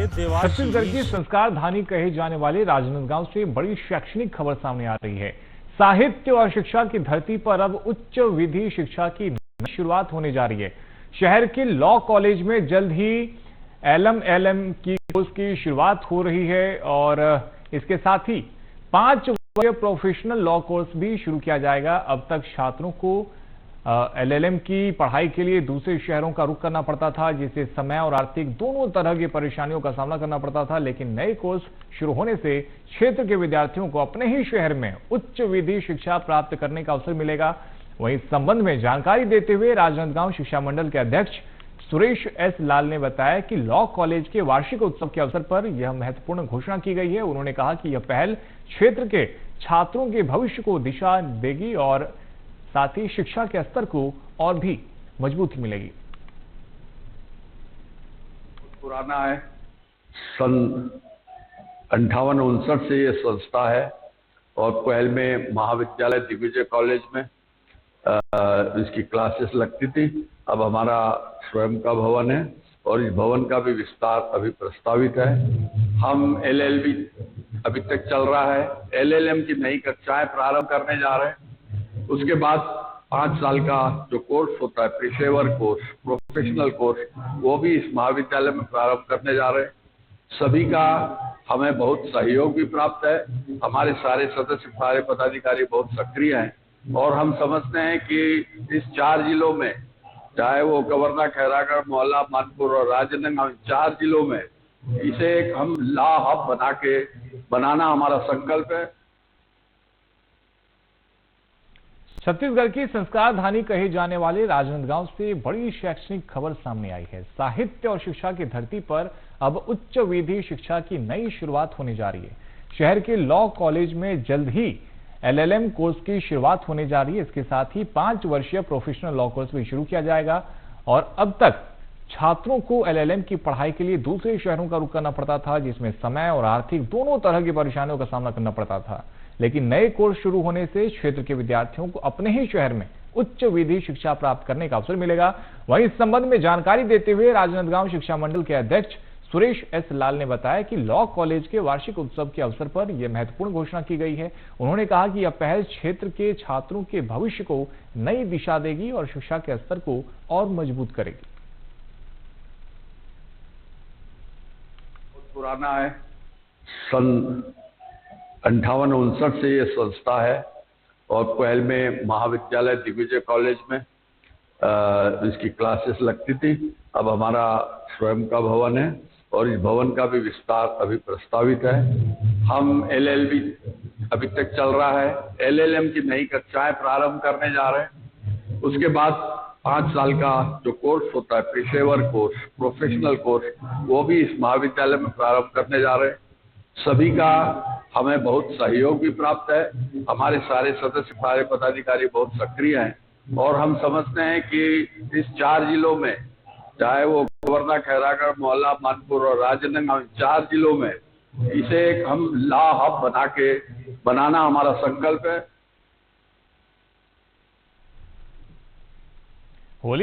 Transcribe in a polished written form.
के छत्तीसगढ़ की संस्कार धानी कहे जाने वाले राजनांदगांव से बड़ी शैक्षणिक खबर सामने आ रही है। साहित्य और शिक्षा की धरती पर अब उच्च विधि शिक्षा की शुरुआत होने जा रही है। शहर के लॉ कॉलेज में जल्द ही LM की कोर्स की शुरुआत हो रही है और इसके साथ ही 5 वर्षीय प्रोफेशनल लॉ कोर्स भी शुरू किया जाएगा। अब तक छात्रों को LLM की पढ़ाई के लिए दूसरे शहरों का रुख करना पड़ता था, जिससे समय और आर्थिक दोनों तरह की परेशानियों का सामना करना पड़ता था। लेकिन नए कोर्स शुरू होने से क्षेत्र के विद्यार्थियों को अपने ही शहर में उच्च विधि शिक्षा प्राप्त करने का अवसर मिलेगा। वहीं इस संबंध में जानकारी देते हुए राजनांदगांव शिक्षा मंडल के अध्यक्ष सुरेश एस लाल ने बताया कि लॉ कॉलेज के वार्षिक उत्सव के अवसर पर यह महत्वपूर्ण घोषणा की गई है। उन्होंने कहा कि यह पहल क्षेत्र के छात्रों के भविष्य को दिशा देगी और साथ ही शिक्षा के स्तर को और भी मजबूती मिलेगी। पुराना है, सन 58-59 से ये संस्था है और पहल में महाविद्यालय दिग्विजय कॉलेज में इसकी क्लासेस लगती थी। अब हमारा स्वयं का भवन है और इस भवन का भी विस्तार अभी प्रस्तावित है। हम LLB अभी तक चल रहा है, LLM की नई कक्षाएं प्रारंभ करने जा रहे हैं। उसके बाद 5 साल का जो कोर्स होता है, पेशेवर कोर्स, प्रोफेशनल कोर्स, वो भी इस महाविद्यालय में प्रारंभ करने जा रहे हैं। सभी का हमें बहुत सहयोग भी प्राप्त है। हमारे सारे सदस्य, सारे पदाधिकारी बहुत सक्रिय हैं और हम समझते हैं कि इस 4 जिलों में, चाहे वो कवर्धा, खैरागढ़, मोहल्ला, मानपुर और राजनांदगांव, 4 जिलों में इसे एक हम लॉ हब बनाना हमारा संकल्प है। छत्तीसगढ़ की संस्कार धानी कहे जाने वाले राजनांदगांव से बड़ी शैक्षणिक खबर सामने आई है। साहित्य और शिक्षा की धरती पर अब उच्च विधि शिक्षा की नई शुरुआत होने जा रही है। शहर के लॉ कॉलेज में जल्द ही LLM कोर्स की शुरुआत होने जा रही है। इसके साथ ही 5 वर्षीय प्रोफेशनल लॉ कोर्स भी शुरू किया जाएगा और अब तक छात्रों को LLM की पढ़ाई के लिए दूसरे शहरों का रुख करना पड़ता था, जिसमें समय और आर्थिक दोनों तरह की परेशानियों का सामना करना पड़ता था। लेकिन नए कोर्स शुरू होने से क्षेत्र के विद्यार्थियों को अपने ही शहर में उच्च विधि शिक्षा प्राप्त करने का अवसर मिलेगा। वहीं इस संबंध में जानकारी देते हुए राजनांदगांव शिक्षा मंडल के अध्यक्ष सुरेश एस लाल ने बताया कि लॉ कॉलेज के वार्षिक उत्सव के अवसर पर यह महत्वपूर्ण घोषणा की गई है। उन्होंने कहा कि यह पहल क्षेत्र के छात्रों के भविष्य को नई दिशा देगी और शिक्षा के स्तर को और मजबूत करेगी। पुराना है, सन 58-59 से ये संस्था है और पहल में महाविद्यालय दिग्विजय कॉलेज में इसकी क्लासेस लगती थी। अब हमारा स्वयं का भवन है और इस भवन का भी विस्तार अभी प्रस्तावित है। हम LLB अभी तक चल रहा है, LLM की नई कक्षाएं प्रारंभ करने जा रहे हैं। उसके बाद 5 साल का जो कोर्स होता है, पेशेवर कोर्स, प्रोफेशनल कोर्स, वो भी इस महाविद्यालय में प्रारंभ करने जा रहे हैं। सभी का हमें बहुत सहयोग भी प्राप्त है। हमारे सारे सदस्य, सारे पदाधिकारी बहुत सक्रिय हैं और हम समझते हैं कि इस 4 जिलों में, चाहे वो कवर्धा, खैरागढ़, मोहल्ला, मानपुर और राजनांदगांव, 4 जिलों में इसे एक हम लॉ हब बनाना हमारा संकल्प है। होली